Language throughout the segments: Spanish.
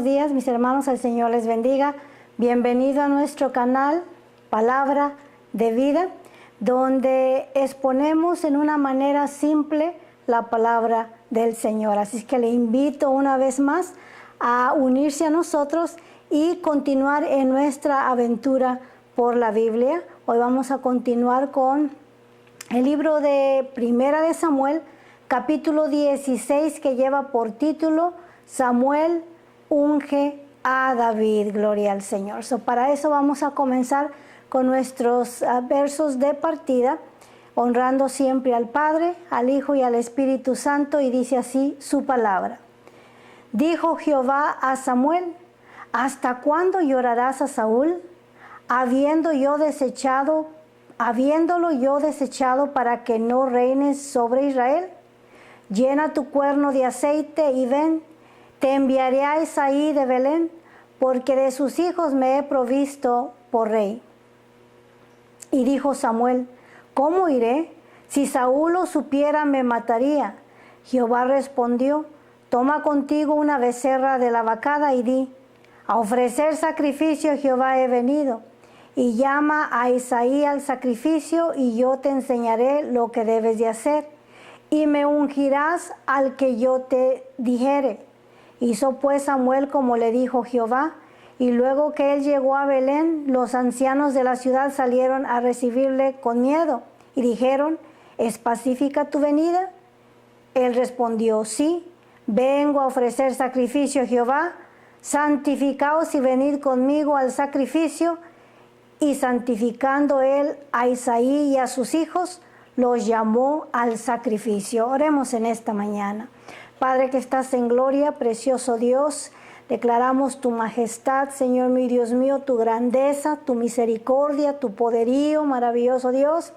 días, mis hermanos, el Señor les bendiga. Bienvenido a nuestro canal Palabra de Vida, donde exponemos en una manera simple la palabra del Señor. Así es que le invito una vez más a unirse a nosotros y continuar en nuestra aventura por la Biblia. Hoy vamos a continuar con el libro de Primera de Samuel, capítulo 16, que lleva por título Samuel unge a David. Gloria al Señor. Para eso vamos a comenzar con nuestros versos de partida, honrando siempre al Padre, al Hijo y al Espíritu Santo, y dice así su palabra. Dijo Jehová a Samuel: ¿hasta cuándo llorarás a Saúl, habiéndolo yo desechado para que no reines sobre Israel? Llena tu cuerno de aceite y ven, te enviaré a Isaí de Belén, porque de sus hijos me he provisto por rey. Y dijo Samuel: ¿cómo iré? Si Saúl lo supiera, me mataría. Jehová respondió: toma contigo una becerra de la vacada y di: a ofrecer sacrificio a Jehová he venido. Y llama a Isaí al sacrificio, y yo te enseñaré lo que debes de hacer. Y me ungirás al que yo te dijere. Hizo pues Samuel como le dijo Jehová, y luego que él llegó a Belén, los ancianos de la ciudad salieron a recibirle con miedo, y dijeron: ¿es pacífica tu venida? Él respondió: sí, vengo a ofrecer sacrificio a Jehová. Santificaos y venid conmigo al sacrificio. Y santificando él a Isaí y a sus hijos, los llamó al sacrificio. Oremos en esta mañana. Padre que estás en gloria, precioso Dios, declaramos tu majestad, Señor mío y Dios mío, tu grandeza, tu misericordia, tu poderío, maravilloso Dios.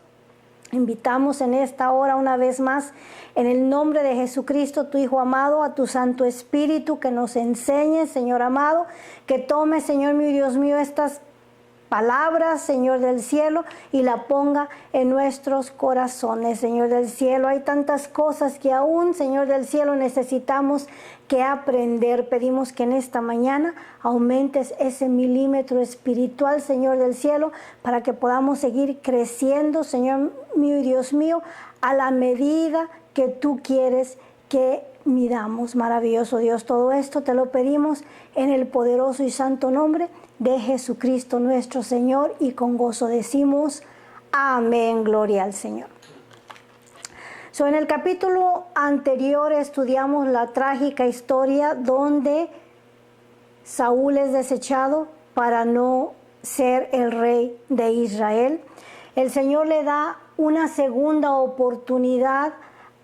Invitamos en esta hora una vez más, en el nombre de Jesucristo, tu Hijo amado, a tu Santo Espíritu, que nos enseñe, Señor amado, que tome, Señor mío y Dios mío, estas palabras, Señor del cielo, y la ponga en nuestros corazones, Señor del cielo. Hay tantas cosas que aún, Señor del cielo, necesitamos que aprender. Pedimos que en esta mañana aumentes ese milímetro espiritual, Señor del cielo, para que podamos seguir creciendo, Señor mío y Dios mío, a la medida que tú quieres que midamos. Maravilloso Dios, todo esto te lo pedimos en el poderoso y santo nombre de Jesucristo nuestro Señor, y con gozo decimos amén. Gloria al Señor. En el capítulo anterior estudiamos la trágica historia donde Saúl es desechado para no ser el rey de Israel. El Señor le da una segunda oportunidad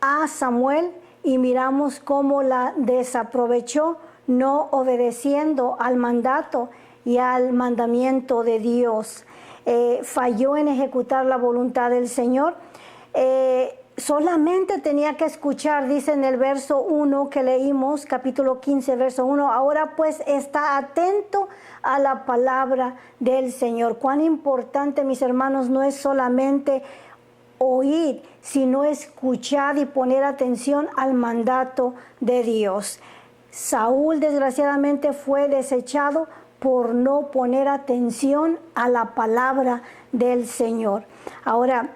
a Samuel, y miramos cómo la desaprovechó, no obedeciendo al mandato y al mandamiento de Dios. Falló en ejecutar la voluntad del Señor. Solamente tenía que escuchar, dice en el verso 1 que leímos, capítulo 15, verso 1, ahora pues está atento a la palabra del Señor. Cuán importante, mis hermanos, no es solamente oír, sino escuchar y poner atención al mandato de Dios. Saúl desgraciadamente fue desechado por no poner atención a la palabra del Señor. Ahora,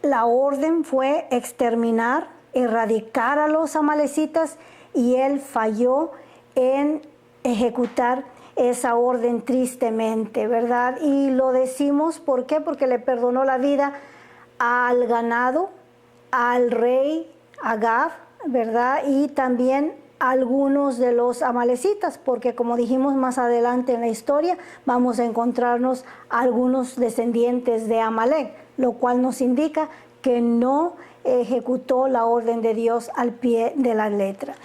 la orden fue exterminar, erradicar a los amalecitas, y él falló en ejecutar esa orden tristemente, ¿verdad? Y lo decimos, ¿por qué? Porque le perdonó la vida al ganado, al rey Agag, ¿verdad? Y también a algunos de los amalecitas, porque como dijimos más adelante en la historia, vamos a encontrarnos algunos descendientes de Amalek, lo cual nos indica que no ejecutó la orden de Dios al pie de la letra.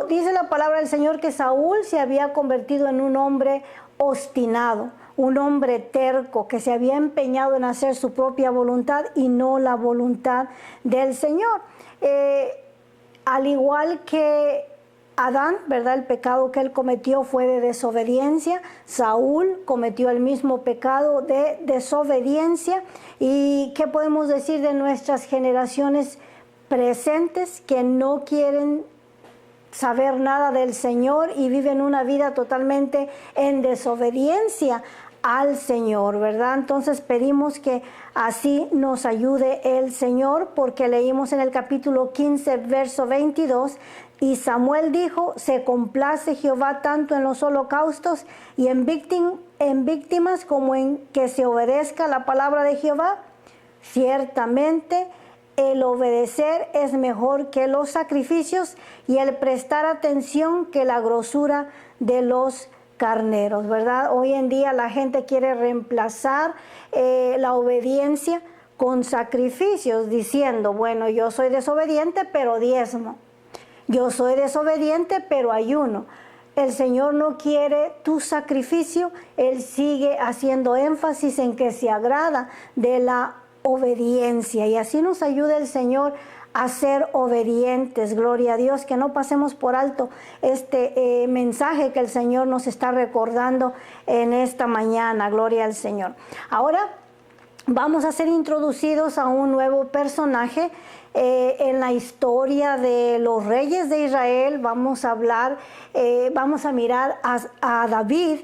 Dice la palabra del Señor que Saúl se había convertido en un hombre obstinado, un hombre terco, que se había empeñado en hacer su propia voluntad y no la voluntad del Señor. Al igual que Adán, ¿verdad? El pecado que él cometió fue de desobediencia. Saúl cometió el mismo pecado de desobediencia. ¿Y qué podemos decir de nuestras generaciones presentes que no quieren saber nada del Señor y viven una vida totalmente en desobediencia al Señor, ¿verdad? Entonces pedimos que así nos ayude el Señor, porque leímos en el capítulo 15, verso 22, y Samuel dijo: se complace Jehová tanto en los holocaustos y en víctimas como en que se obedezca la palabra de Jehová. Ciertamente el obedecer es mejor que los sacrificios y el prestar atención que la grosura de los carneros, ¿verdad? Hoy en día la gente quiere reemplazar la obediencia con sacrificios, diciendo: bueno, yo soy desobediente pero diezmo, yo soy desobediente pero ayuno. El Señor no quiere tu sacrificio, Él sigue haciendo énfasis en que se agrada de la obediencia, y así nos ayuda el Señor a ser obedientes. Gloria a Dios, que no pasemos por alto este mensaje que el Señor nos está recordando en esta mañana. Gloria al Señor. Ahora vamos a ser introducidos a un nuevo personaje en la historia de los reyes de Israel. Vamos a hablar, vamos a mirar a David,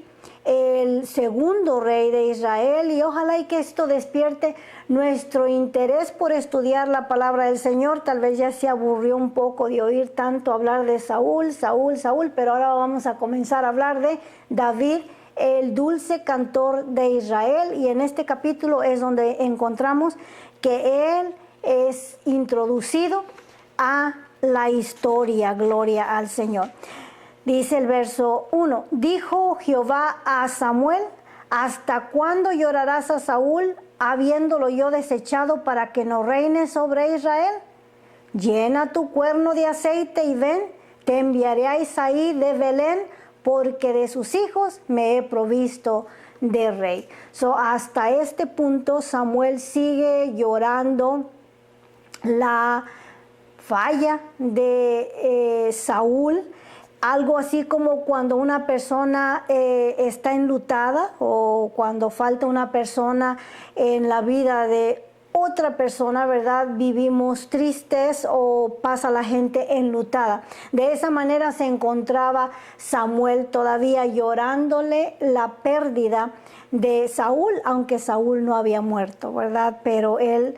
el segundo rey de Israel, y ojalá y que esto despierte nuestro interés por estudiar la palabra del Señor. Tal vez ya se aburrió un poco de oír tanto hablar de Saúl, pero ahora vamos a comenzar a hablar de David, el dulce cantor de Israel, y en este capítulo es donde encontramos que él es introducido a la historia. Gloria al Señor. Dice el verso 1: dijo Jehová a Samuel: ¿hasta cuándo llorarás a Saúl, habiéndolo yo desechado, para que no reine sobre Israel? Llena tu cuerno de aceite y ven, te enviaré a Isaí de Belén, porque de sus hijos me he provisto de rey. Hasta este punto Samuel sigue llorando la falla de Saúl. Algo así como cuando una persona está enlutada, o cuando falta una persona en la vida de otra persona, ¿verdad? Vivimos tristes o pasa la gente enlutada. De esa manera se encontraba Samuel, todavía llorándole la pérdida de Saúl, aunque Saúl no había muerto, ¿verdad? Pero él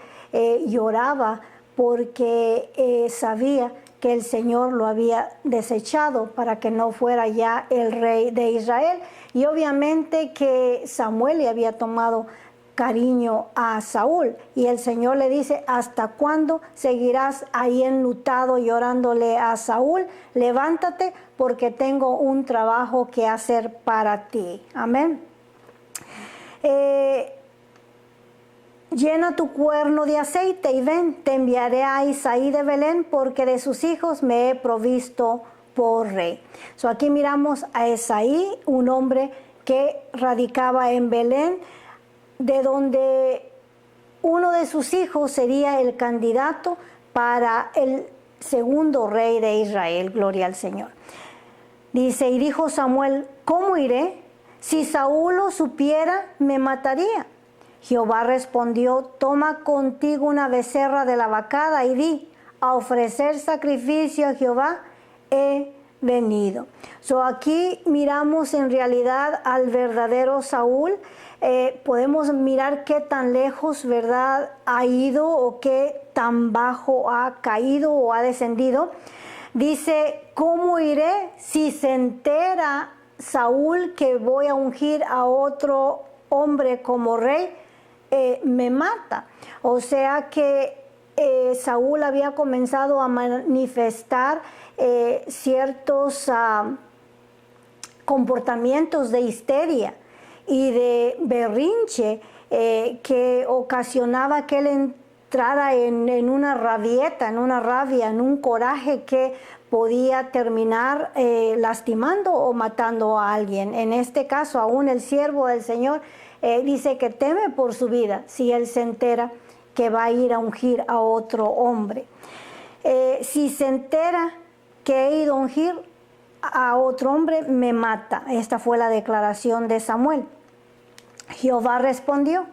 lloraba porque sabía que el Señor lo había desechado para que no fuera ya el rey de Israel. Y obviamente que Samuel le había tomado cariño a Saúl, y el Señor le dice: ¿hasta cuándo seguirás ahí enlutado llorándole a Saúl? Levántate, porque tengo un trabajo que hacer para ti. Amén. Llena tu cuerno de aceite y ven, te enviaré a Isaí de Belén, porque de sus hijos me he provisto por rey. Aquí miramos a Isaí, un hombre que radicaba en Belén, de donde uno de sus hijos sería el candidato para el segundo rey de Israel. Gloria al Señor. Dice: y dijo Samuel: ¿cómo iré? Si Saúl lo supiera, me mataría. Jehová respondió: toma contigo una becerra de la vacada y di: a ofrecer sacrificio a Jehová he venido. Aquí miramos en realidad al verdadero Saúl. Podemos mirar qué tan lejos, ¿verdad?, ha ido, o qué tan bajo ha caído o ha descendido. Dice: ¿cómo iré? Si se entera Saúl que voy a ungir a otro hombre como rey, me mata. O sea que Saúl había comenzado a manifestar ciertos comportamientos de histeria y de berrinche que ocasionaba que él entrara en una rabieta, en una rabia, en un coraje que podía terminar lastimando o matando a alguien. En este caso, aún el siervo del Señor dice que teme por su vida si él se entera que va a ir a ungir a otro hombre. Si se entera que he ido a ungir a otro hombre, me mata. Esta fue la declaración de Samuel. Jehová respondió: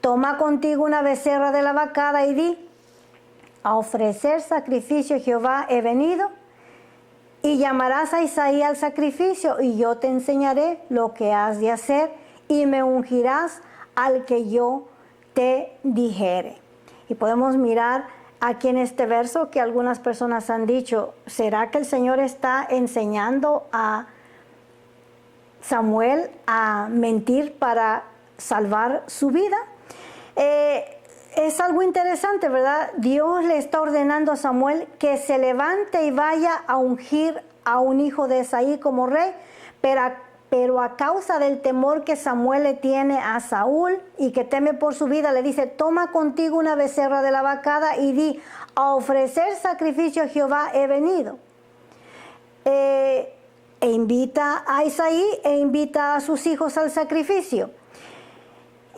toma contigo una becerra de la vacada y di: a ofrecer sacrificio a Jehová he venido. y llamarás a Isaí al sacrificio, y yo te enseñaré lo que has de hacer, y me ungirás al que yo te dijere. Y podemos mirar aquí en este verso que algunas personas han dicho, ¿será que el Señor está enseñando a Samuel a mentir para salvar su vida? Es algo interesante, ¿verdad? Dios le está ordenando a Samuel que se levante y vaya a ungir a un hijo de Isaí como rey, pero a causa del temor que Samuel le tiene a Saúl y que teme por su vida, le dice, toma contigo una becerra de la vacada y di, a ofrecer sacrificio a Jehová he venido. E invita a Isaí e invita a sus hijos al sacrificio.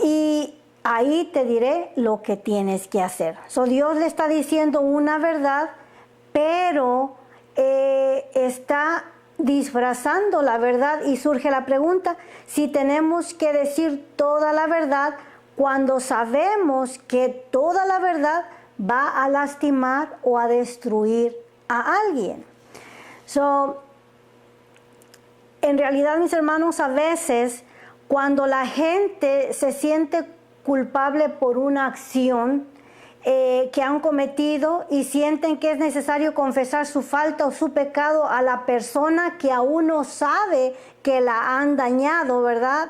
Y ahí te diré lo que tienes que hacer. Dios le está diciendo una verdad, pero está disfrazando la verdad, y surge la pregunta si tenemos que decir toda la verdad cuando sabemos que toda la verdad va a lastimar o a destruir a alguien. En realidad, mis hermanos, a veces cuando la gente se siente culpable por una acción que han cometido y sienten que es necesario confesar su falta o su pecado a la persona que aún no sabe que la han dañado, ¿verdad?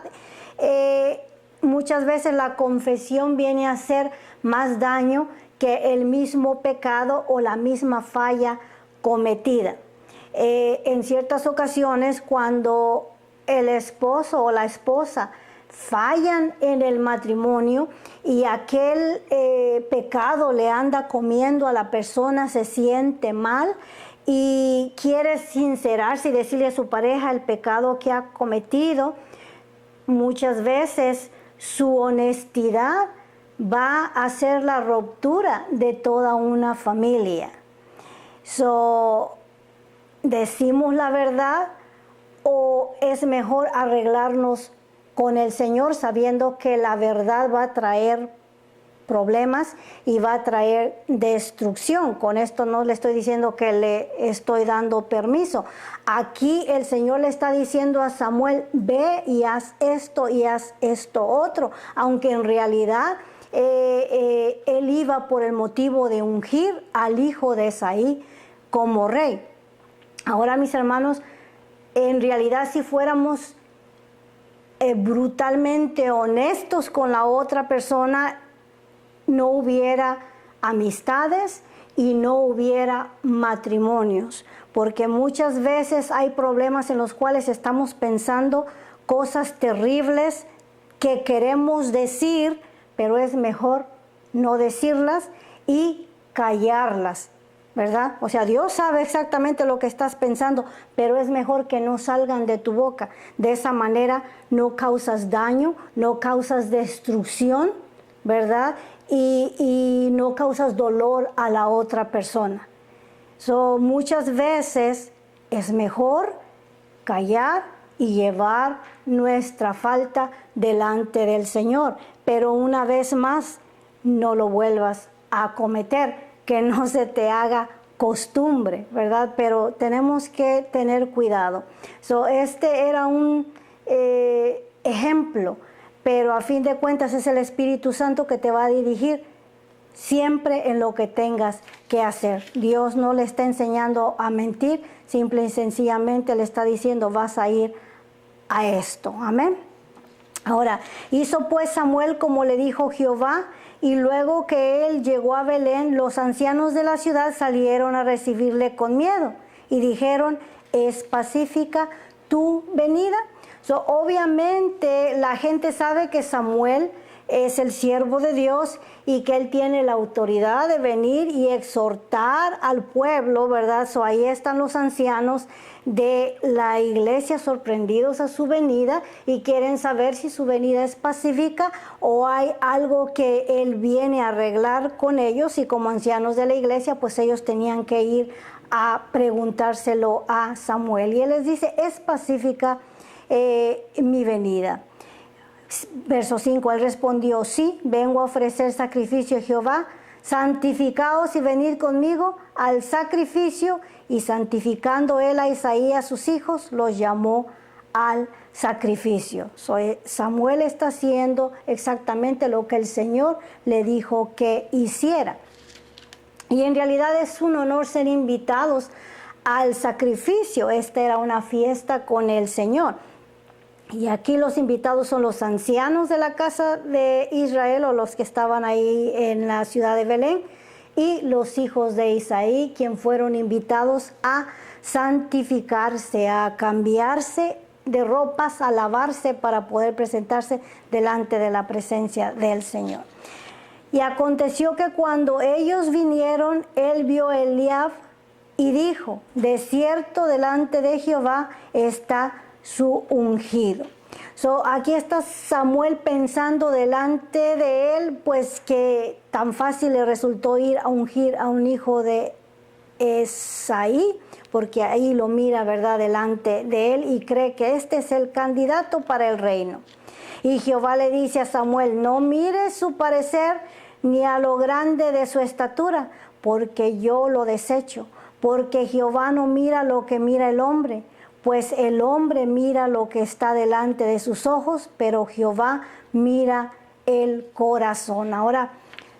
Muchas veces la confesión viene a hacer más daño que el mismo pecado o la misma falla cometida. En ciertas ocasiones, cuando el esposo o la esposa fallan en el matrimonio y aquel pecado le anda comiendo a la persona, se siente mal y quiere sincerarse y decirle a su pareja el pecado que ha cometido, muchas veces su honestidad va a hacer la ruptura de toda una familia. ¿Decimos la verdad o es mejor arreglarnos con el Señor sabiendo que la verdad va a traer problemas y va a traer destrucción? Con esto no le estoy diciendo que le estoy dando permiso. Aquí el Señor le está diciendo a Samuel, ve y haz esto otro, aunque en realidad él iba por el motivo de ungir al hijo de Isaí como rey. Ahora, mis hermanos, en realidad si fuéramos brutalmente honestos con la otra persona, no hubiera amistades y no hubiera matrimonios, porque muchas veces hay problemas en los cuales estamos pensando cosas terribles que queremos decir, pero es mejor no decirlas y callarlas, ¿verdad? O sea, Dios sabe exactamente lo que estás pensando, pero es mejor que no salgan de tu boca. De esa manera no causas daño, no causas destrucción, ¿verdad? Y no causas dolor a la otra persona. Muchas veces es mejor callar y llevar nuestra falta delante del Señor, pero una vez más no lo vuelvas a cometer, que no se te haga costumbre, ¿verdad? Pero tenemos que tener cuidado. Este era un ejemplo, pero a fin de cuentas es el Espíritu Santo que te va a dirigir siempre en lo que tengas que hacer. Dios no le está enseñando a mentir, simple y sencillamente le está diciendo, vas a ir a esto. Amén. Ahora, hizo pues Samuel como le dijo Jehová, y luego que él llegó a Belén, los ancianos de la ciudad salieron a recibirle con miedo y dijeron, ¿es pacífica tu venida? Obviamente la gente sabe que Samuel es el siervo de Dios y que él tiene la autoridad de venir y exhortar al pueblo, ¿verdad? Ahí están los ancianos de la iglesia sorprendidos a su venida y quieren saber si su venida es pacífica o hay algo que él viene a arreglar con ellos, y como ancianos de la iglesia pues ellos tenían que ir a preguntárselo a Samuel y él les dice, ¿es pacífica mi venida? Verso 5, él respondió, sí, vengo a ofrecer sacrificio a Jehová. santificaos y venid conmigo al sacrificio. Y santificando él a Isaí y a sus hijos, los llamó al sacrificio. Samuel está haciendo exactamente lo que el Señor le dijo que hiciera. Y en realidad es un honor ser invitados al sacrificio. Esta era una fiesta con el Señor. Y aquí los invitados son los ancianos de la casa de Israel, o los que estaban ahí en la ciudad de Belén, y los hijos de Isaí, quienes fueron invitados a santificarse, a cambiarse de ropas, a lavarse para poder presentarse delante de la presencia del Señor. Y aconteció que cuando ellos vinieron, él vio a Eliab y dijo: de cierto delante de Jehová está su ungido. Aquí está Samuel pensando delante de él, pues que tan fácil le resultó ir a ungir a un hijo de Isaí, porque ahí lo mira, ¿verdad?, delante de él, y cree que este es el candidato para el reino. Y Jehová le dice a Samuel: no mires su parecer ni a lo grande de su estatura, porque yo lo desecho, porque Jehová no mira lo que mira el hombre, pues el hombre mira lo que está delante de sus ojos, pero Jehová mira el corazón. Ahora,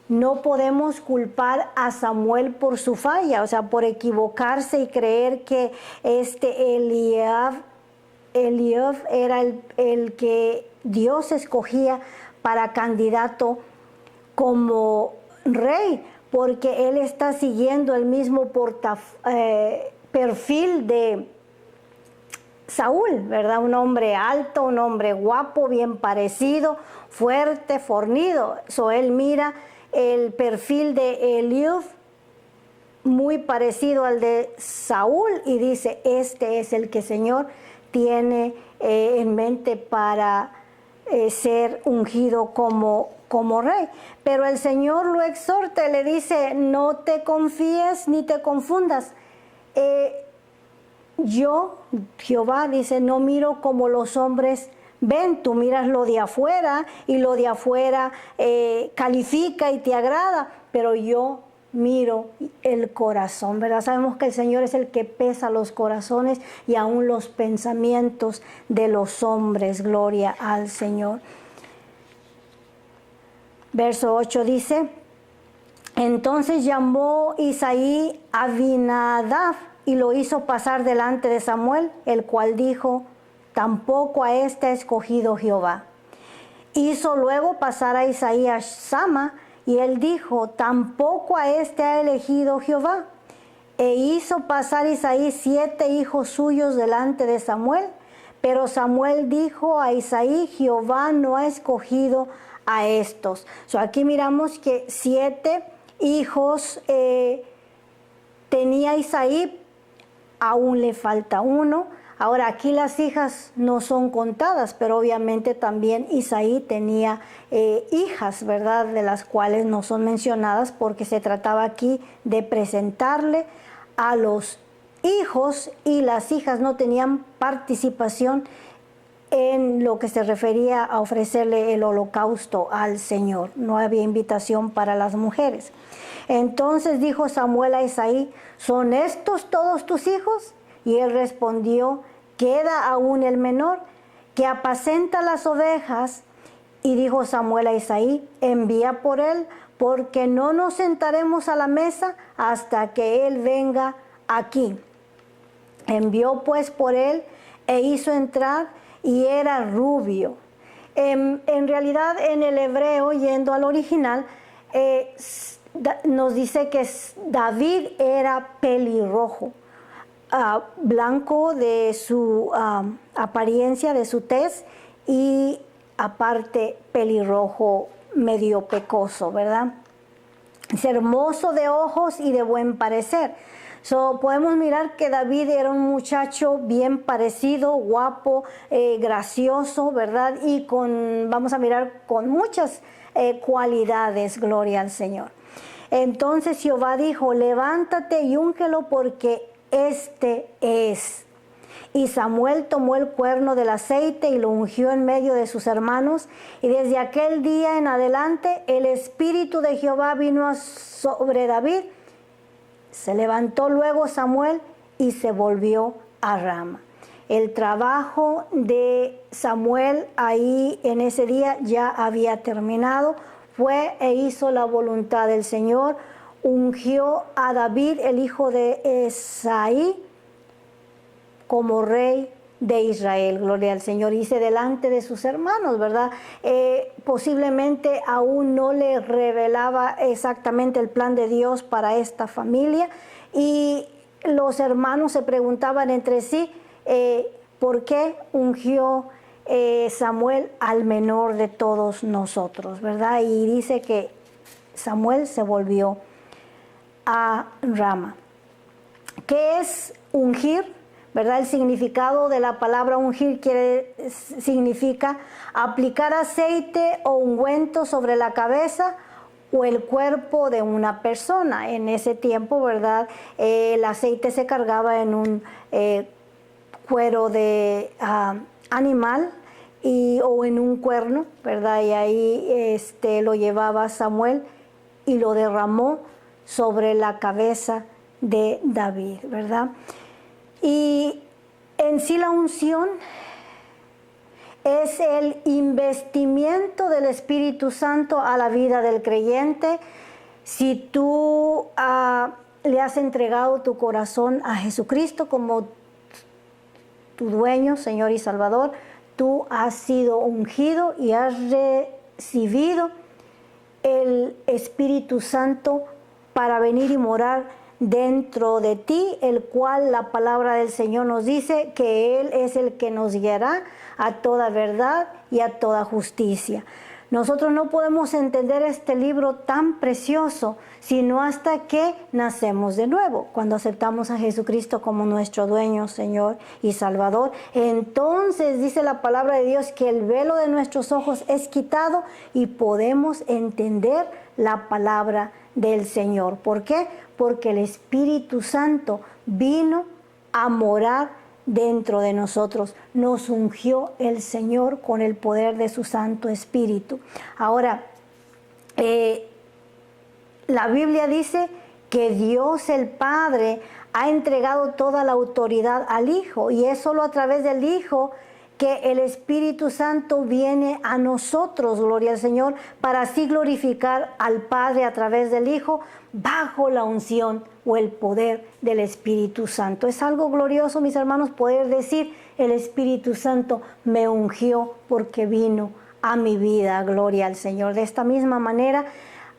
no podemos culpar a Samuel por su falla, o sea, por equivocarse y creer que Eliab era el que Dios escogía para candidato como rey, porque él está siguiendo el mismo perfil de Saúl, ¿verdad? Un hombre alto, un hombre guapo, bien parecido, fuerte, fornido. Él mira el perfil de Eliab muy parecido al de Saúl y dice: este es el que el Señor tiene en mente para ser ungido como rey. Pero el Señor lo exhorta y le dice: no te confíes ni te confundas. Yo, Jehová, dice, no miro como los hombres ven. Tú miras lo de afuera y lo de afuera califica y te agrada, pero yo miro el corazón, ¿verdad? Sabemos que el Señor es el que pesa los corazones y aún los pensamientos de los hombres. Gloria al Señor. Verso 8 dice: entonces llamó Isaí a Abinadab y lo hizo pasar delante de Samuel, el cual dijo: tampoco a este ha escogido Jehová. Hizo luego pasar a Isaí a Sama, y él dijo: tampoco a este ha elegido Jehová. E hizo pasar Isaí 7 hijos suyos delante de Samuel, pero Samuel dijo a Isaí: Jehová no ha escogido a estos. Aquí miramos que 7 hijos tenía Isaí, aún le falta uno. Ahora, aquí las hijas no son contadas, pero obviamente también Isaí tenía hijas, ¿verdad?, de las cuales no son mencionadas, porque se trataba aquí de presentarle a los hijos, y las hijas no tenían participación en lo que se refería a ofrecerle el holocausto al Señor. No había invitación para las mujeres. Entonces dijo Samuel a Isaí: ¿son estos todos tus hijos? Y él respondió: queda aún el menor, que apacenta las ovejas. Y dijo Samuel a Isaí: envía por él, porque no nos sentaremos a la mesa hasta que él venga aquí. Envió pues por él e hizo entrar, y era rubio. En realidad, en el hebreo, yendo al original, nos dice que David era pelirrojo, blanco de su apariencia, de su tez, y aparte pelirrojo medio pecoso, ¿verdad? Es hermoso de ojos y de buen parecer. Podemos mirar que David era un muchacho bien parecido, guapo, gracioso, ¿verdad? Y vamos a mirar, con muchas cualidades. Gloria al Señor. Entonces Jehová dijo: levántate y úngelo, porque este es. Y Samuel tomó el cuerno del aceite y lo ungió en medio de sus hermanos. Y desde aquel día en adelante el Espíritu de Jehová vino sobre David. Se levantó luego Samuel y se volvió a Rama. El trabajo de Samuel ahí en ese día ya había terminado. Fue e hizo la voluntad del Señor. Ungió a David, el hijo de Esaí, como rey de Israel. Gloria al Señor. Hice delante de sus hermanos, ¿verdad? Posiblemente aún no le revelaba exactamente el plan de Dios para esta familia, y los hermanos se preguntaban entre sí, ¿por qué ungió Samuel al menor de todos nosotros, ¿verdad? Y dice que Samuel se volvió a Rama. ¿Qué es ungir? ¿Verdad? El significado de la palabra ungir significa aplicar aceite o ungüento sobre la cabeza o el cuerpo de una persona. En ese tiempo, ¿verdad? El aceite se cargaba en un cuero de animal o en un cuerno, ¿verdad? Y ahí lo llevaba Samuel y lo derramó sobre la cabeza de David, ¿verdad? Y en sí la unción es el investimiento del Espíritu Santo a la vida del creyente. Si tú le has entregado tu corazón a Jesucristo como tu dueño, Señor y Salvador, tú has sido ungido y has recibido el Espíritu Santo para venir y morar dentro de ti, el cual la palabra del Señor nos dice que Él es el que nos guiará a toda verdad y a toda justicia. Nosotros no podemos entender este libro tan precioso sino hasta que nacemos de nuevo. Cuando aceptamos a Jesucristo como nuestro dueño, Señor y Salvador, entonces dice la palabra de Dios que el velo de nuestros ojos es quitado y podemos entender la palabra del Señor. ¿Por qué? Porque el Espíritu Santo vino a morar dentro de nosotros. Nos ungió el Señor con el poder de su Santo Espíritu. Ahora, la Biblia dice que Dios el Padre ha entregado toda la autoridad al Hijo, y es solo a través del Hijo que el Espíritu Santo viene a nosotros, gloria al Señor, para así glorificar al Padre a través del Hijo, bajo la unción o el poder del Espíritu Santo. Es algo glorioso, mis hermanos, poder decir, el Espíritu Santo me ungió porque vino a mi vida, gloria al Señor. De esta misma manera,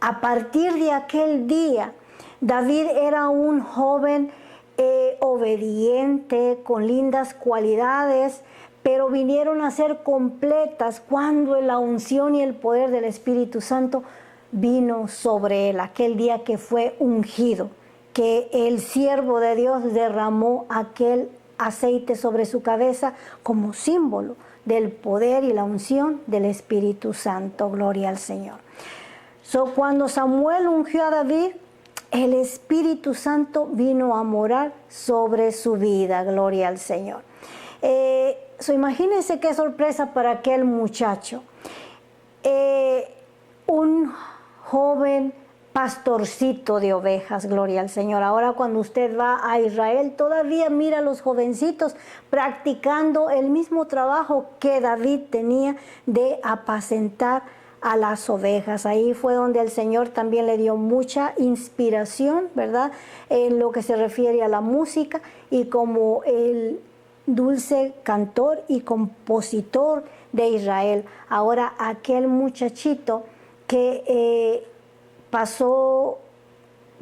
a partir de aquel día, David era un joven obediente, con lindas cualidades, pero vinieron a ser completas cuando la unción y el poder del Espíritu Santo vino sobre él, aquel día que fue ungido, que el siervo de Dios derramó aquel aceite sobre su cabeza como símbolo del poder y la unción del Espíritu Santo. Gloria al Señor. Cuando Samuel ungió a David, el Espíritu Santo vino a morar sobre su vida. Gloria al Señor. Imagínense qué sorpresa para aquel muchacho. Un joven pastorcito de ovejas, gloria al Señor. Ahora cuando usted va a Israel, todavía mira a los jovencitos practicando el mismo trabajo que David tenía de apacentar a las ovejas. Ahí fue donde el Señor también le dio mucha inspiración, ¿verdad? En lo que se refiere a la música, y como el dulce cantor y compositor de Israel. Ahora aquel muchachito que pasó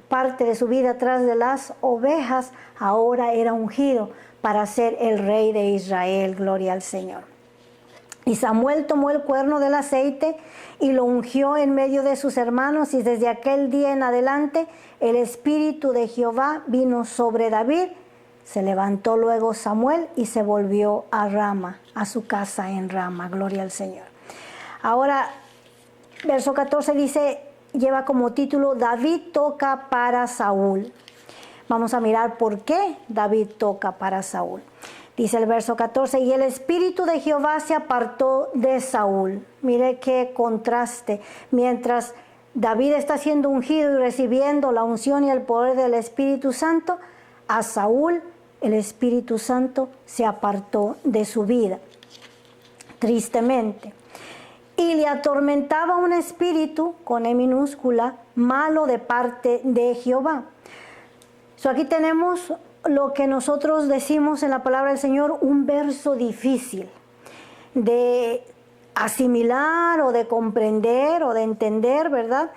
parte de su vida atrás de las ovejas, ahora era ungido para ser el rey de Israel. Gloria al Señor. Y Samuel tomó el cuerno del aceite y lo ungió en medio de sus hermanos, y desde aquel día en adelante el Espíritu de Jehová vino sobre David. Se levantó luego Samuel y se volvió a Rama, a su casa en Rama. Gloria al Señor. Ahora, verso 14 dice, lleva como título, David toca para Saúl. Vamos a mirar por qué David toca para Saúl. Dice el verso 14, y el espíritu de Jehová se apartó de Saúl. Mire qué contraste. Mientras David está siendo ungido y recibiendo la unción y el poder del Espíritu Santo, a Saúl el Espíritu Santo se apartó de su vida, tristemente. Y le atormentaba un espíritu, con E minúscula, malo de parte de Jehová. Aquí tenemos lo que nosotros decimos en la palabra del Señor, un verso difícil de asimilar o de comprender o de entender, ¿verdad?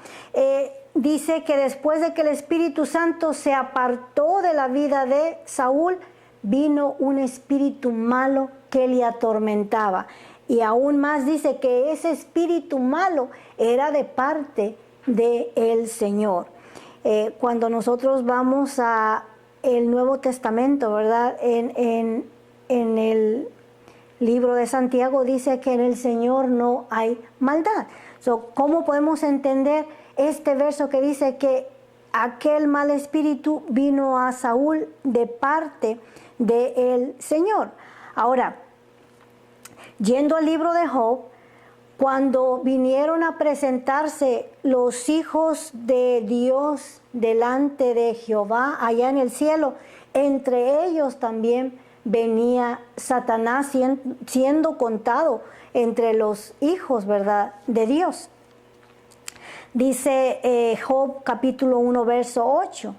Dice que después de que el Espíritu Santo se apartó de la vida de Saúl, vino un espíritu malo que le atormentaba. Y aún más dice que ese espíritu malo era de parte del Señor. Cuando nosotros vamos a el Nuevo Testamento, ¿verdad? En el libro de Santiago dice que en el Señor no hay maldad. ¿Cómo podemos entender este verso que dice que aquel mal espíritu vino a Saúl de parte del Señor? Ahora, yendo al libro de Job, cuando vinieron a presentarse los hijos de Dios delante de Jehová allá en el cielo, entre ellos también venía Satanás siendo contado entre los hijos, ¿verdad?, de Dios. Dice Job capítulo 1, verso 8.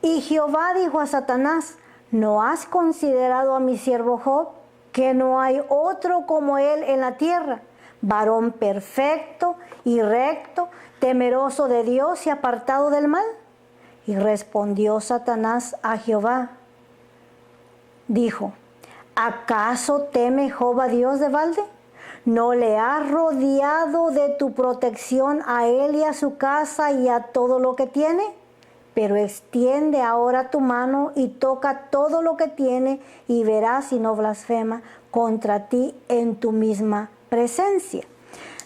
Y Jehová dijo a Satanás, ¿no has considerado a mi siervo Job, que no hay otro como él en la tierra? Varón perfecto y recto, temeroso de Dios y apartado del mal. Y respondió Satanás a Jehová. Dijo, ¿acaso teme Job a Dios de balde? ¿No le has rodeado de tu protección a él y a su casa y a todo lo que tiene? Pero extiende ahora tu mano y toca todo lo que tiene y verás si no blasfema contra ti en tu misma presencia.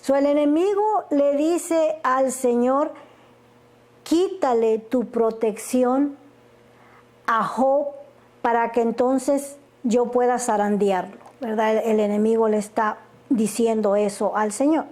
El enemigo le dice al Señor, quítale tu protección a Job para que entonces yo pueda zarandearlo, ¿verdad? El enemigo le está diciendo eso al Señor.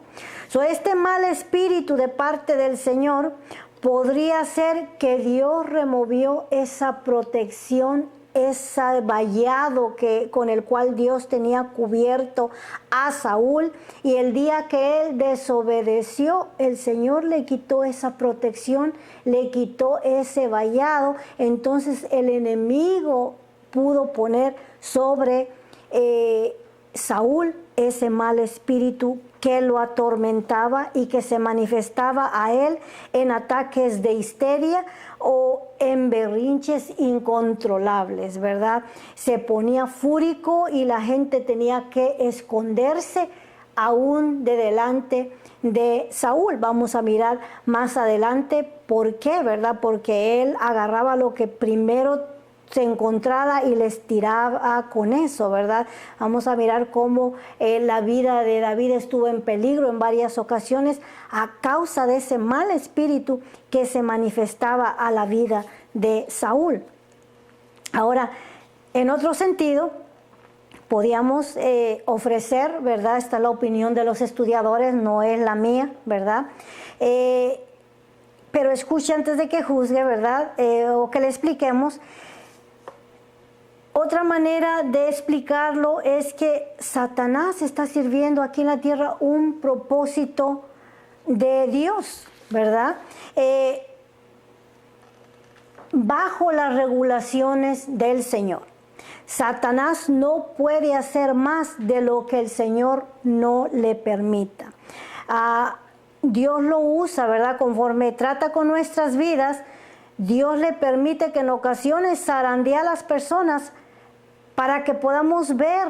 Este mal espíritu de parte del Señor podría ser que Dios removió esa protección, ese vallado con el cual Dios tenía cubierto a Saúl, y el día que él desobedeció, el Señor le quitó esa protección, le quitó ese vallado. Entonces el enemigo pudo poner sobre Saúl ese mal espíritu que lo atormentaba y que se manifestaba a él en ataques de histeria o en berrinches incontrolables, ¿verdad? Se ponía fúrico y la gente tenía que esconderse aún de delante de Saúl. Vamos a mirar más adelante por qué, ¿verdad? Porque él agarraba lo que primero se encontraba y les tiraba con eso, ¿verdad? Vamos a mirar cómo la vida de David estuvo en peligro en varias ocasiones a causa de ese mal espíritu que se manifestaba a la vida de Saúl. Ahora, en otro sentido, podíamos ofrecer, ¿verdad? Esta es la opinión de los estudiadores, no es la mía, ¿verdad? Pero escuche antes de que juzgue, ¿verdad? O que le expliquemos. Otra manera de explicarlo es que Satanás está sirviendo aquí en la tierra un propósito de Dios, ¿verdad? Bajo las regulaciones del Señor. Satanás no puede hacer más de lo que el Señor no le permita. Dios lo usa, ¿verdad? Conforme trata con nuestras vidas, Dios le permite que en ocasiones zarandee a las personas para que podamos ver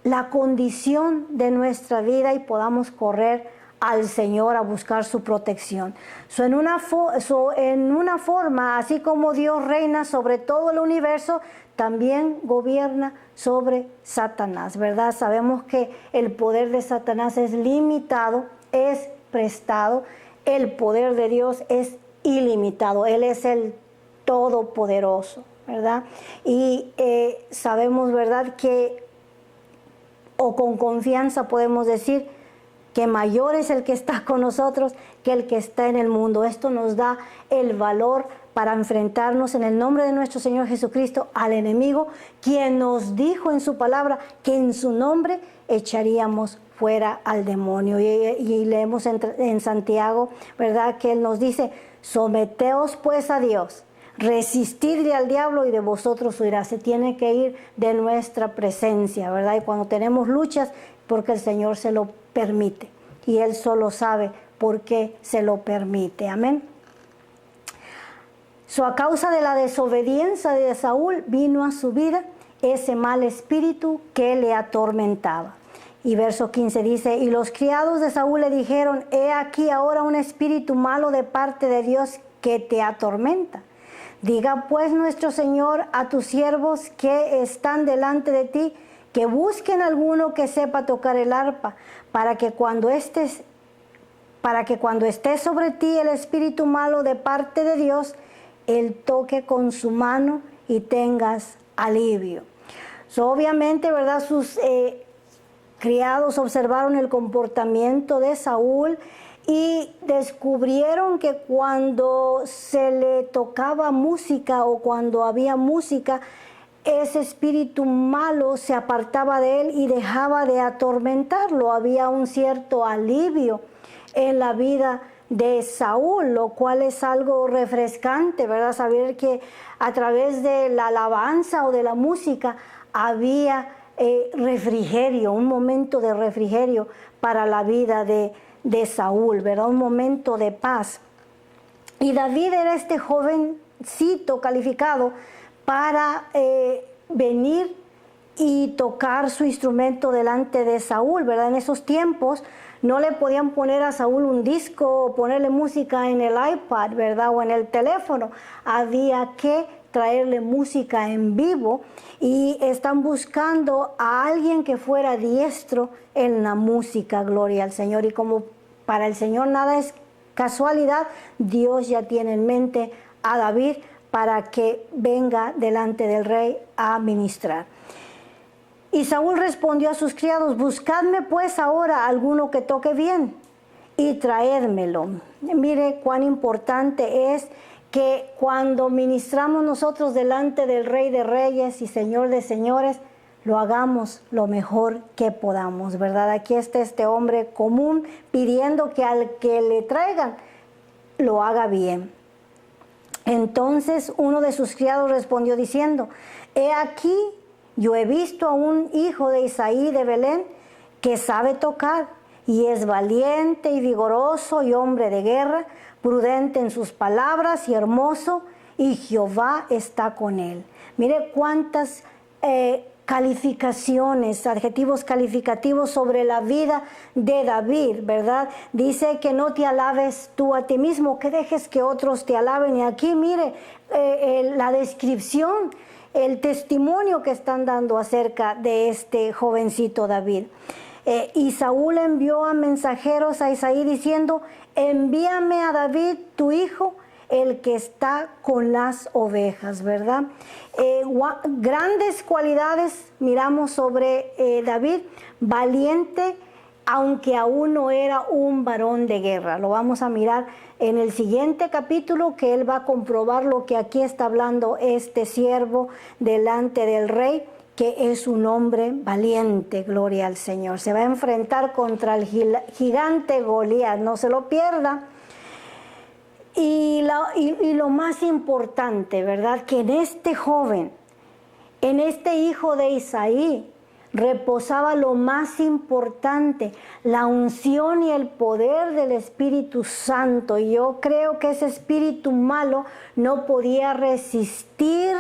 la condición de nuestra vida y podamos correr al Señor a buscar su protección. En una forma, así como Dios reina sobre todo el universo, también gobierna sobre Satanás, ¿verdad? Sabemos que el poder de Satanás es limitado, es prestado. El poder de Dios es ilimitado. Él es el Todopoderoso, ¿verdad? Y sabemos, ¿verdad?, que, o con confianza podemos decir, que mayor es el que está con nosotros que el que está en el mundo. Esto nos da el valor para enfrentarnos en el nombre de nuestro Señor Jesucristo al enemigo, quien nos dijo en su palabra que en su nombre echaríamos fuera al demonio. Y leemos en Santiago, ¿verdad?, que Él nos dice, someteos pues a Dios, resistidle al diablo y de vosotros huirá. Se tiene que ir de nuestra presencia, ¿verdad? Y cuando tenemos luchas, porque el Señor se lo permite. Y Él solo sabe por qué se lo permite. Amén. A causa de la desobediencia de Saúl vino a su vida ese mal espíritu que le atormentaba. Y verso 15 dice, y los criados de Saúl le dijeron, he aquí ahora un espíritu malo de parte de Dios que te atormenta. Diga pues nuestro Señor a tus siervos que están delante de ti, que busquen alguno que sepa tocar el arpa, para que cuando esté sobre ti el espíritu malo de parte de Dios, Él toque con su mano y tengas alivio. Obviamente, ¿verdad?, sus criados observaron el comportamiento de Saúl y descubrieron que cuando se le tocaba música o cuando había música, ese espíritu malo se apartaba de él y dejaba de atormentarlo. Había un cierto alivio en la vida de Saúl, lo cual es algo refrescante, ¿verdad? Saber que a través de la alabanza o de la música había refrigerio, un momento de refrigerio para la vida de Saúl, ¿verdad? Un momento de paz. Y David era este jovencito calificado para venir y tocar su instrumento delante de Saúl, ¿verdad? En esos tiempos no le podían poner a Saúl un disco o ponerle música en el iPad, ¿verdad?, o en el teléfono. Había que traerle música en vivo y están buscando a alguien que fuera diestro en la música, gloria al Señor. Y como para el Señor nada es casualidad, Dios ya tiene en mente a David para que venga delante del rey a ministrar. Y Saúl respondió a sus criados, buscadme pues ahora alguno que toque bien y traédmelo. Mire cuán importante es que cuando ministramos nosotros delante del Rey de Reyes y Señor de Señores, lo hagamos lo mejor que podamos, ¿verdad? Aquí está este hombre común pidiendo que al que le traigan lo haga bien. Entonces uno de sus criados respondió diciendo, he aquí, yo he visto a un hijo de Isaí de Belén que sabe tocar y es valiente y vigoroso y hombre de guerra, prudente en sus palabras y hermoso, y Jehová está con él. Mire cuántas calificaciones, adjetivos calificativos sobre la vida de David, ¿verdad? Dice que no te alabes tú a ti mismo, que dejes que otros te alaben. Y aquí mire la descripción, el testimonio que están dando acerca de este jovencito David. Y Saúl envió a mensajeros a Isaí diciendo, envíame a David tu hijo, el que está con las ovejas, ¿verdad? Grandes cualidades miramos sobre David, valiente, aunque aún no era un varón de guerra. Lo vamos a mirar en el siguiente capítulo, que él va a comprobar lo que aquí está hablando este siervo delante del rey, que es un hombre valiente, gloria al Señor. Se va a enfrentar contra el gigante Goliat, no se lo pierda. Y lo más importante, ¿verdad?, que en este joven, en este hijo de Isaí, reposaba lo más importante, la unción y el poder del Espíritu Santo. Y yo creo que ese espíritu malo no podía resistir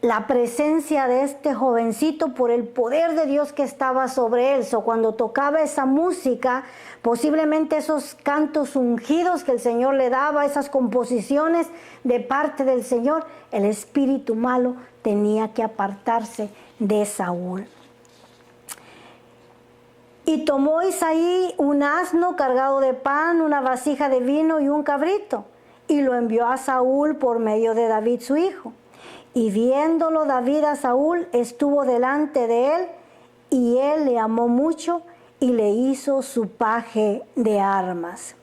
la presencia de este jovencito por el poder de Dios que estaba sobre él. Cuando tocaba esa música, posiblemente esos cantos ungidos que el Señor le daba, esas composiciones de parte del Señor, el espíritu malo tenía que apartarse de Saúl. Y tomó Isaí un asno cargado de pan, una vasija de vino y un cabrito. y lo envió a Saúl por medio de David su hijo. Y viéndolo David a Saúl, estuvo delante de él, y él le amó mucho y le hizo su paje de armas.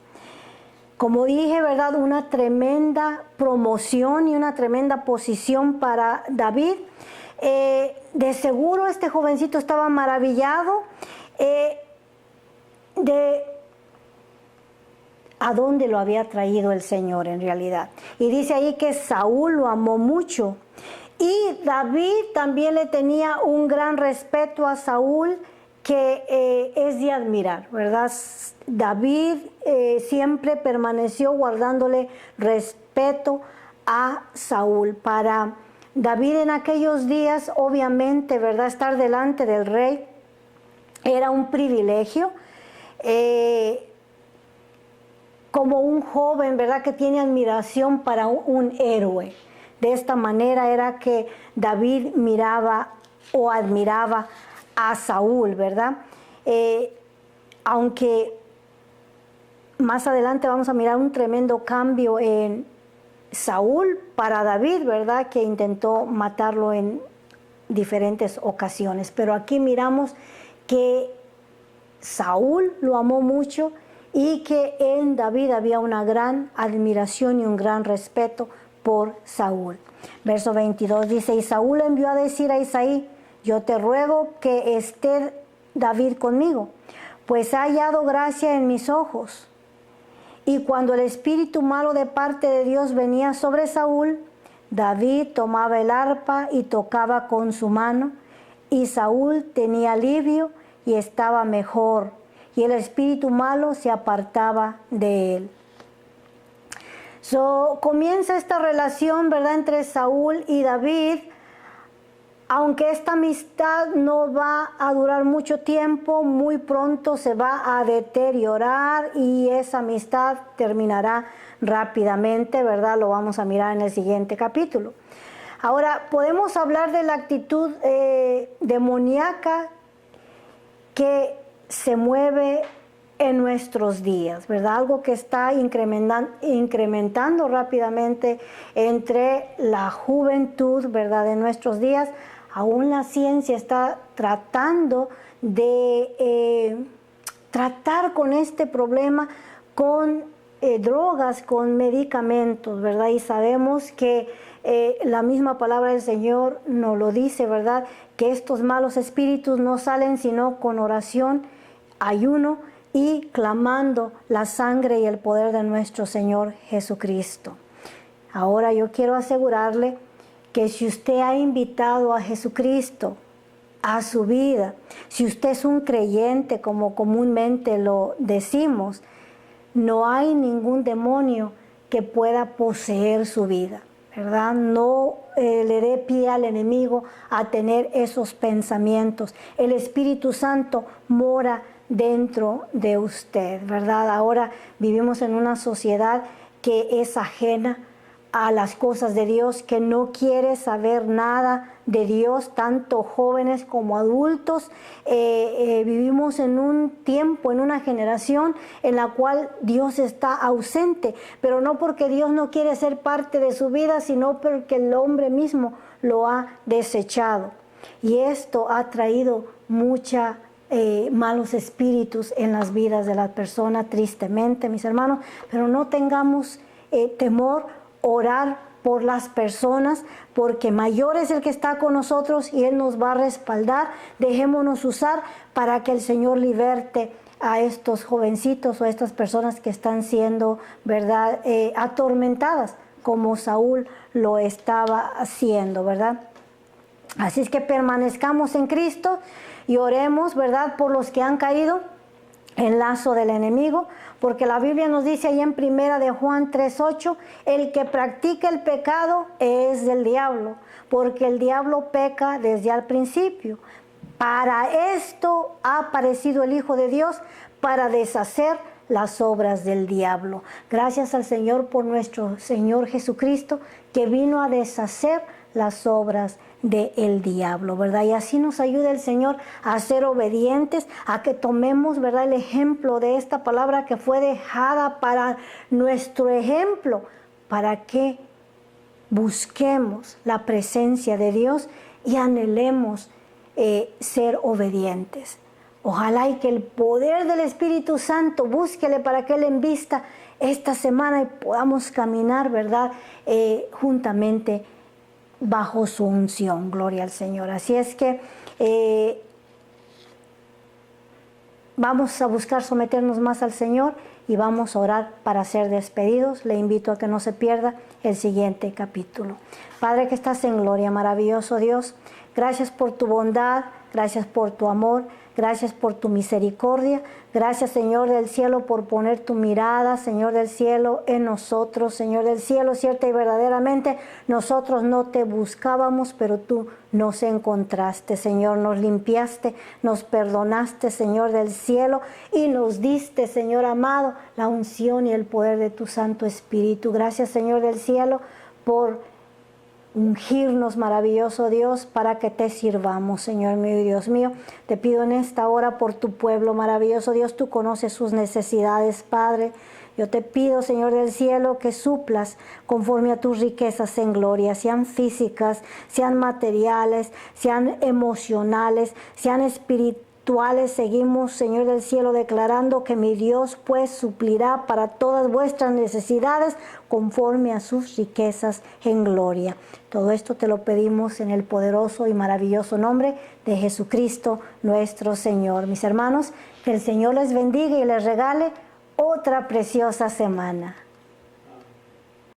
Como dije, ¿verdad? Una tremenda promoción y una tremenda posición para David. De seguro este jovencito estaba maravillado de a dónde lo había traído el Señor en realidad. Y dice ahí que Saúl lo amó mucho. Y David también le tenía un gran respeto a Saúl, que es de admirar, ¿verdad? David siempre permaneció guardándole respeto a Saúl. Para David en aquellos días, obviamente, ¿verdad? Estar delante del rey era un privilegio. Como un joven, ¿verdad? Que tiene admiración para un héroe. De esta manera era que David miraba o admiraba a Saúl, ¿verdad? Aunque más adelante vamos a mirar un tremendo cambio en Saúl para David, ¿verdad? Que intentó matarlo en diferentes ocasiones. Pero aquí miramos que Saúl lo amó mucho y que en David había una gran admiración y un gran respeto por Saúl. Verso 22 dice, y Saúl envió a decir a Isaí, yo te ruego que esté David conmigo, pues ha hallado gracia en mis ojos. Y cuando el espíritu malo de parte de Dios venía sobre Saúl, David tomaba el arpa y tocaba con su mano, y Saúl tenía alivio y estaba mejor, y el espíritu malo se apartaba de él. Comienza esta relación, ¿verdad?, entre Saúl y David, aunque esta amistad no va a durar mucho tiempo, muy pronto se va a deteriorar y esa amistad terminará rápidamente, ¿verdad? Lo vamos a mirar en el siguiente capítulo. Ahora, podemos hablar de la actitud demoníaca que se mueve en nuestros días, ¿verdad? Algo que está incrementando rápidamente entre la juventud, ¿verdad?, de nuestros días. Aún la ciencia está tratando de tratar con este problema con drogas, con medicamentos, ¿verdad? Y sabemos que la misma palabra del Señor nos lo dice, ¿verdad? Que estos malos espíritus no salen sino con oración, ayuno y clamando la sangre y el poder de nuestro Señor Jesucristo. Ahora yo quiero asegurarle que si usted ha invitado a Jesucristo a su vida, si usted es un creyente, como comúnmente lo decimos, no hay ningún demonio que pueda poseer su vida, ¿verdad? No le dé pie al enemigo a tener esos pensamientos. El Espíritu Santo mora dentro de usted, ¿verdad? Ahora vivimos en una sociedad que es ajena a las cosas de Dios, que no quiere saber nada de Dios, tanto jóvenes como adultos. Vivimos en un tiempo, en una generación en la cual Dios está ausente, pero no porque Dios no quiere ser parte de su vida, sino porque el hombre mismo lo ha desechado. Y esto ha traído mucha malos espíritus en las vidas de las personas, tristemente, mis hermanos, pero no tengamos temor, orar por las personas, porque mayor es el que está con nosotros y Él nos va a respaldar. Dejémonos usar para que el Señor liberte a estos jovencitos o a estas personas que están siendo, ¿verdad?, atormentadas, como Saúl lo estaba haciendo, ¿verdad? Así es que permanezcamos en Cristo y oremos, ¿verdad?, por los que han caído en lazo del enemigo, porque la Biblia nos dice ahí en primera de Juan 3:8, el que practica el pecado es del diablo, porque el diablo peca desde al principio. Para esto ha aparecido el Hijo de Dios, para deshacer las obras del diablo. Gracias al Señor por nuestro Señor Jesucristo, que vino a deshacer las obras del diablo, ¿verdad? Y así nos ayuda el Señor a ser obedientes, a que tomemos, ¿verdad?, el ejemplo de esta palabra que fue dejada para nuestro ejemplo, para que busquemos la presencia de Dios y anhelemos ser obedientes. Ojalá y que el poder del Espíritu Santo búsquele para que Él envista esta semana y podamos caminar, ¿verdad? Juntamente bajo su unción. Gloria al Señor. Así es que vamos a buscar someternos más al Señor y vamos a orar para ser despedidos. Le invito a que no se pierda el siguiente capítulo. Padre que estás en gloria, maravilloso Dios, gracias por tu bondad, gracias por tu amor, gracias por tu misericordia. Gracias, Señor del cielo, por poner tu mirada, Señor del cielo, en nosotros. Señor del cielo, cierta y verdaderamente, nosotros no te buscábamos, pero tú nos encontraste, Señor. Nos limpiaste, nos perdonaste, Señor del cielo, y nos diste, Señor amado, la unción y el poder de tu Santo Espíritu. Gracias, Señor del cielo, por ungirnos, maravilloso Dios, para que te sirvamos, Señor mío y Dios mío. Te pido en esta hora por tu pueblo, maravilloso Dios, tú conoces sus necesidades, Padre. Yo te pido, Señor del cielo, que suplas conforme a tus riquezas en gloria, sean físicas, sean materiales, sean emocionales, sean espirituales. Seguimos, Señor del cielo, declarando que mi Dios pues suplirá para todas vuestras necesidades conforme a sus riquezas en gloria. Todo esto te lo pedimos en el poderoso y maravilloso nombre de Jesucristo nuestro Señor. Mis hermanos, que el Señor les bendiga y les regale otra preciosa semana.